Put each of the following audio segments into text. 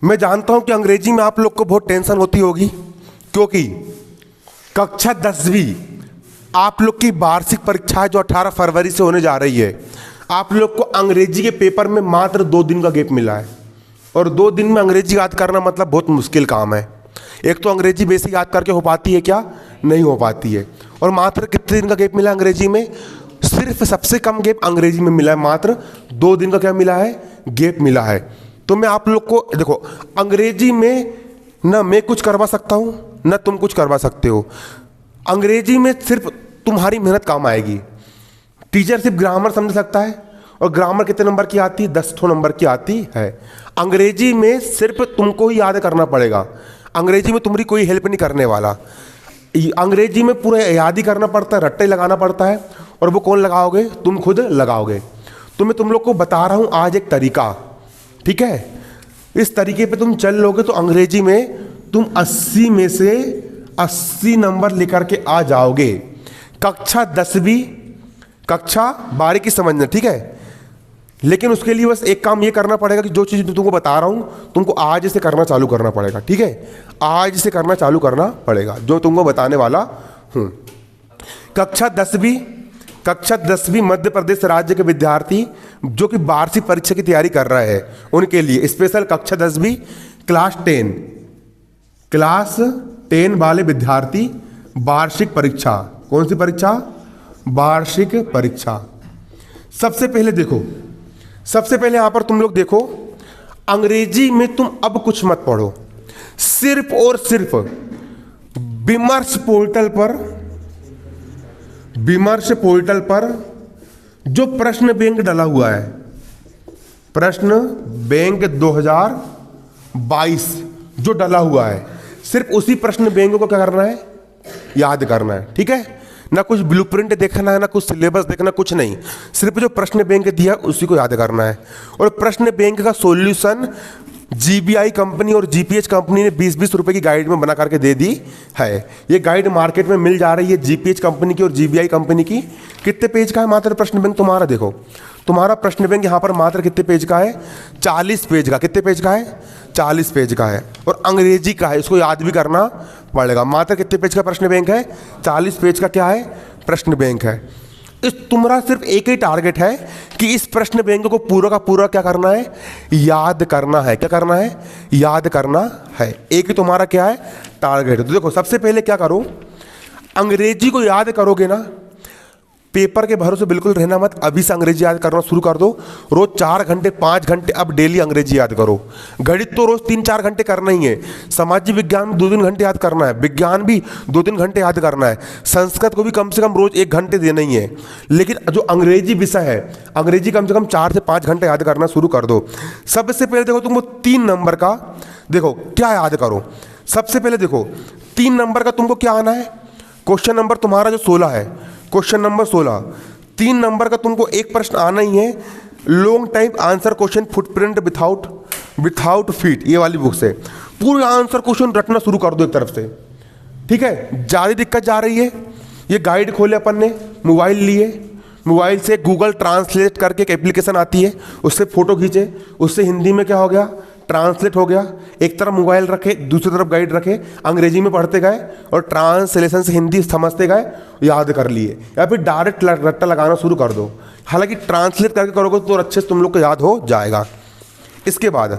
मैं जानता हूं कि अंग्रेजी में आप लोग को बहुत टेंशन होती होगी, क्योंकि कक्षा 10वीं आप लोग की वार्षिक परीक्षा है जो 18 फरवरी से होने जा रही है। आप लोग को अंग्रेजी के पेपर में मात्र 2 दिन का गैप मिला है, और 2 दिन में अंग्रेजी याद करना मतलब बहुत मुश्किल काम है। एक तो अंग्रेजी बेसिक याद करके हो पाती है क्या? नहीं हो पाती है। और मात्र कितने दिन का गैप मिला है अंग्रेजी में? सिर्फ सबसे कम गैप अंग्रेजी में मिला है, मात्र 2 दिन का क्या मिला है? गैप मिला है। तो मैं आप लोग को देखो, अंग्रेजी में ना मैं कुछ करवा सकता हूं ना तुम कुछ करवा सकते हो। अंग्रेजी में सिर्फ तुम्हारी मेहनत काम आएगी। टीचर सिर्फ ग्रामर समझ सकता है, और ग्रामर कितने नंबर की आती है? 10 नंबर की आती है। अंग्रेजी में सिर्फ तुमको ही याद करना पड़ेगा। अंग्रेजी में तुम्हारी कोई हेल्प नहीं करने वाला। अंग्रेजी में पूरा याद ही करना पड़ता है, रट्टे लगाना पड़ता है, और वो कौन लगाओगे? तुम खुद लगाओगे। तो मैं तुम लोग को बता रहा हूं आज एक तरीका, ठीक है? इस तरीके पे तुम चल लोगे तो अंग्रेजी में तुम 80 में से 80 नंबर लेकर के आ जाओगे। कक्षा 10वीं कक्षा 12 की समझना, ठीक है? लेकिन उसके लिए बस एक काम ये करना पड़ेगा कि जो चीज़ तुमको बता रहा हूँ तुमको आज से करना चालू करना पड़ेगा, ठीक है? आज से करना चालू करना पड़ेगा जो तुमको बताने वाला हूँ। कक्षा 10वीं मध्य प्रदेश राज्य के विद्यार्थी जो कि वार्षिक परीक्षा की तैयारी कर रहे हैं, उनके लिए स्पेशल कक्षा 10वीं क्लास 10 वाले विद्यार्थी वार्षिक परीक्षा। कौन सी परीक्षा? वार्षिक परीक्षा। सबसे पहले यहां पर तुम लोग देखो, अंग्रेजी में तुम अब कुछ मत पढ़ो, सिर्फ और सिर्फ विमर्श पोर्टल पर जो प्रश्न बैंक डाला हुआ है, प्रश्न बैंक 2022 जो डाला हुआ है, सिर्फ उसी प्रश्न बैंक को क्या करना है? याद करना है, ठीक है? ना कुछ ब्लूप्रिंट देखना है, ना कुछ सिलेबस देखना, कुछ नहीं। सिर्फ जो प्रश्न बैंक दिया उसी को याद करना है। और प्रश्न बैंक का सॉल्यूशन जीबीआई कंपनी और जीपीएच कंपनी ने 20-20 रुपए की गाइड में बना करके दे दी है। ये गाइड मार्केट में मिल जा रही है जीपीएच कंपनी की और जीबीआई कंपनी की। कितने पेज का है मात्र प्रश्न बैंक तुम्हारा? देखो, तुम्हारा प्रश्न बैंक यहाँ पर मात्र कितने पेज का है? 40 पेज का। कितने पेज का है? 40 पेज का है, और अंग्रेजी का है, इसको याद भी करना पड़ेगा। मात्र कितने पेज का प्रश्न बैंक है? 40 पेज का क्या है? प्रश्न बैंक है। इस तुम्हारा सिर्फ एक ही टारगेट है कि इस प्रश्न बैंक को पूरा का पूरा क्या करना है? याद करना है। क्या करना है? याद करना है। एक ही तुम्हारा क्या है? टारगेट है। तो देखो, सबसे पहले क्या करो, अंग्रेजी को याद करोगे ना, पेपर के भरोसे बिल्कुल रहना मत। अभी से अंग्रेजी याद करना शुरू कर दो। रोज 4 घंटे 5 घंटे अब डेली अंग्रेजी याद करो। गणित तो रोज 3-4 घंटे करना ही है। सामाजिक विज्ञान 2-3 घंटे याद करना है। विज्ञान भी 2-3 घंटे याद करना है। संस्कृत को भी कम से कम रोज 1 घंटे देना ही है। लेकिन जो अंग्रेजी विषय है, अंग्रेजी कम से कम 4 से 5 घंटे याद करना शुरू कर दो। सबसे पहले देखो, तुमको 3 नंबर का देखो क्या याद करो। सबसे पहले देखो, 3 नंबर का तुमको क्या आना है? क्वेश्चन नंबर तुम्हारा जो 16 है, क्वेश्चन नंबर 16, 3 नंबर का तुमको एक प्रश्न आना ही है। Long time answer question footprint without feet, ये वाली बुक से पूरा आंसर क्वेश्चन रटना शुरू कर दो एक तरफ से, ठीक है? ज़्यादा दिक्कत जा रही है, ये गाइड खोले अपन ने, मोबाइल लिए, मोबाइल से गूगल ट्रांसलेट करके एक एप्लीकेशन आती है, उससे फोटो खींचे, उससे हिंदी में क्या हो गया? ट्रांसलेट हो गया। एक तरफ मोबाइल रखे, दूसरी तरफ गाइड रखे, अंग्रेजी में पढ़ते गए और ट्रांसलेशन से हिंदी समझते गए, याद कर लिए। या फिर डायरेक्ट रट्टा लगाना शुरू कर दो। हालांकि ट्रांसलेट करके करोगे तो अच्छे से तुम लोग को याद हो जाएगा। इसके बाद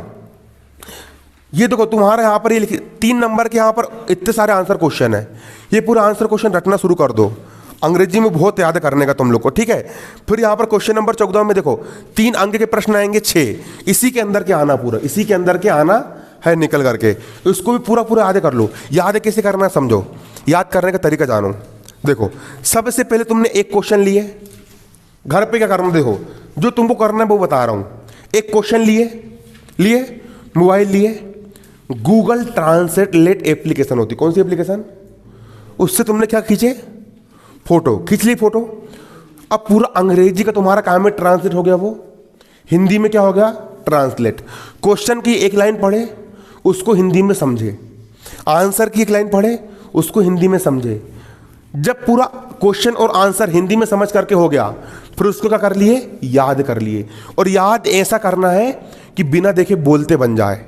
ये देखो, तुम्हारा यहाँ पर ये लिखिए 3 नंबर के यहाँ पर इतने सारे आंसर क्वेश्चन है। ये पूरा आंसर क्वेश्चन रटना शुरू कर दो। अंग्रेजी में बहुत याद करने का तुम लोग को, ठीक है? फिर यहाँ पर क्वेश्चन नंबर 14 में देखो 3 अंक के प्रश्न आएंगे 6, इसी के अंदर के आना, पूरा इसी के अंदर के आना है निकल करके। उसको भी पूरा याद कर लो। याद कैसे करना है समझो, याद करने का तरीका जानो। देखो, सबसे पहले तुमने एक क्वेश्चन लिए, घर पे क्या करना, देखो जो तुमको करना है वो बता रहा हूँ। एक क्वेश्चन लिए मोबाइल लिए, गूगल ट्रांसलेट एप्लीकेशन होती, कौन सी एप्लीकेशन? उससे तुमने क्या खींचे? फोटो खींच ली। फोटो अब पूरा अंग्रेजी का तुम्हारा काम में ट्रांसलेट हो गया, वो हिंदी में क्या हो गया? ट्रांसलेट। क्वेश्चन की एक लाइन पढ़े, उसको हिंदी में समझे। आंसर की एक लाइन पढ़े, उसको हिंदी में समझे। जब पूरा क्वेश्चन और आंसर हिंदी में समझ करके हो गया, फिर उसको क्या कर लिए? याद कर लिए। और याद ऐसा करना है कि बिना देखे बोलते बन जाए।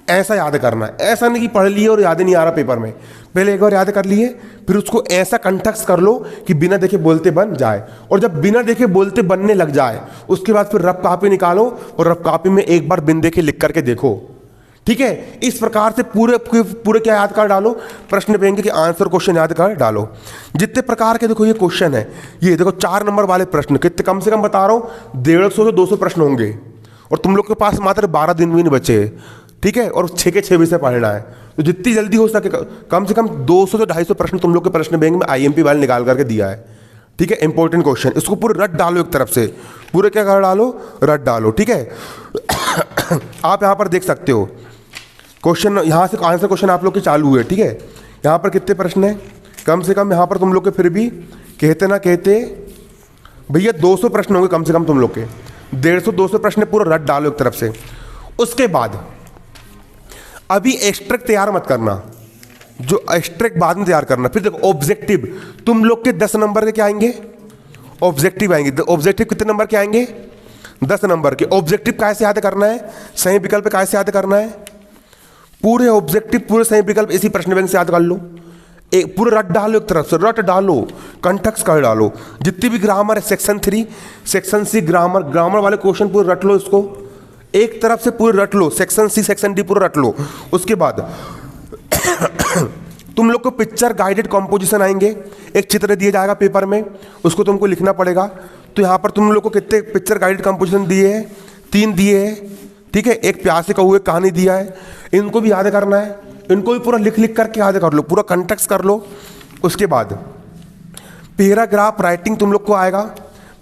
ऐसा याद करना है, ऐसा नहीं कि पढ़ लिए और याद ही नहीं आ रहा पेपर में। पहले एक बार याद कर लिए, फिर उसको ऐसा कंटेक्स्ट कर लो कि बिना देखे बोलते बन जाए। और जब बिना देखे बोलते बनने लग जाए, उसके बाद फिर रफ कॉपी निकालो और रफ कॉपी में एक बार बिन देखे लिख करके देखो। ठीक है, इस प्रकार से पूरे पूरे क्या याद कर डालो, प्रश्न बैंक के आंसर क्वेश्चन याद कर डालो। जितने प्रकार के देखो ये क्वेश्चन है, ये देखो 4 नंबर वाले प्रश्न कितने, कम से कम बता रहा हूँ 150 से 200 प्रश्न होंगे, और तुम लोग के पास मात्र 12 दिन भी नहीं बचे। ठीक है, और 6 के 6 विषय पढ़ना है, तो जितनी जल्दी हो सके कम से कम 200 से 250 प्रश्न तुम लोग के प्रश्न बैंक में IMP वाले निकाल करके दिया है। ठीक है, इंपॉर्टेंट क्वेश्चन, इसको पूरे रट डालो, एक तरफ से पूरे क्या कर डालो, रट डालो। ठीक है आप यहाँ पर देख सकते हो क्वेश्चन, यहाँ से आंसर क्वेश्चन आप लोग के चालू हुए। ठीक है, यहाँ पर कितने प्रश्न हैं, कम से कम यहाँ पर तुम लोग के फिर भी कहते ना कहते भैया 200 प्रश्न होंगे कम से कम तुम लोग के, 150-200 प्रश्न पूरा रट डालो एक तरफ से। उसके बाद अभी एक्सट्रैक्ट तैयार मत करना, जो एक्सट्रैक्ट बाद में तैयार करना। फिर देखो ऑब्जेक्टिव तुम लोग के 10 नंबर के क्या आएंगे, ऑब्जेक्टिव आएंगे। ऑब्जेक्टिव कितने नंबर के आएंगे, 10 नंबर के। ऑब्जेक्टिव कैसे याद करना है, सही विकल्प कैसे याद करना है, पूरे ऑब्जेक्टिव पूरे सही विकल्प इसी प्रश्न बैंक से याद कर लो। एक पूरे रट डालो, एक तरफ से रट डालो, कंटेक्स्ट कर डालो। जितनी भी ग्रामर है, सेक्शन 3 सेक्शन C ग्रामर वाले क्वेश्चन पूरे रट लो, इसको एक तरफ से पूरे रट लो। सेक्शन C सेक्शन D पूरा रट लो। उसके बाद तुम लोग को पिक्चर गाइडेड कॉम्पोजिशन आएंगे, एक चित्र दिया जाएगा पेपर में, उसको तुमको लिखना पड़ेगा। तो यहाँ पर तुम लोग को कितने पिक्चर गाइडेड कॉम्पोजिशन दिए हैं, 3 दिए हैं। ठीक है, एक प्यासे कौवे कहानी दिया है, इनको भी याद करना है, इनको भी पूरा लिख लिख करके याद कर लो, पूरा कंटेक्स्ट कर लो। उसके बाद पैराग्राफ राइटिंग तुम लोग को आएगा,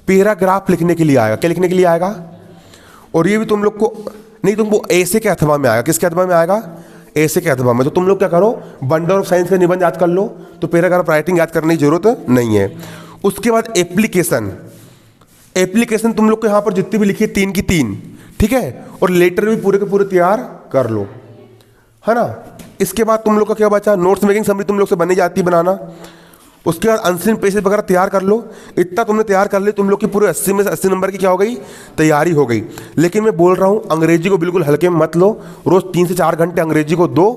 पैराग्राफ लिखने के लिए आएगा। क्या लिखने के लिए आएगा, और ये भी तुम लोग को नहीं, तुमको ऐसे के अथवा में आएगा। किसके अथवा में आएगा, ऐसे के अथवा में। तो तुम लोग क्या करो, वंडर ऑफ साइंस का निबंध याद कर लो, तो पैराग्राफ राइटिंग याद करने की जरूरत नहीं है। उसके बाद एप्लीकेशन तुम लोग को यहाँ पर जितनी भी लिखी है 3 की 3। ठीक है, और लेटर भी पूरे के पूरे तैयार कर लो, है ना। इसके बाद तुम लोग का क्या बचा, नोट्स मेकिंग समरी तुम लोग से बनी जाती है बनाना। उसके बाद अनसीन पेजेस वगैरह तैयार कर लो। इतना तुमने तैयार कर ली, तुम लोग की पूरे 80 में से 80 नंबर की क्या हो गई, तैयारी हो गई। लेकिन मैं बोल रहा हूँ अंग्रेजी को बिल्कुल हल्के में मत लो, रोज 3 से 4 घंटे अंग्रेजी को दो,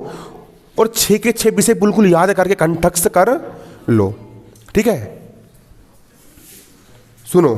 और 6 के 6 विषय बिल्कुल याद करके कंठस्थ कर लो। ठीक है, सुनो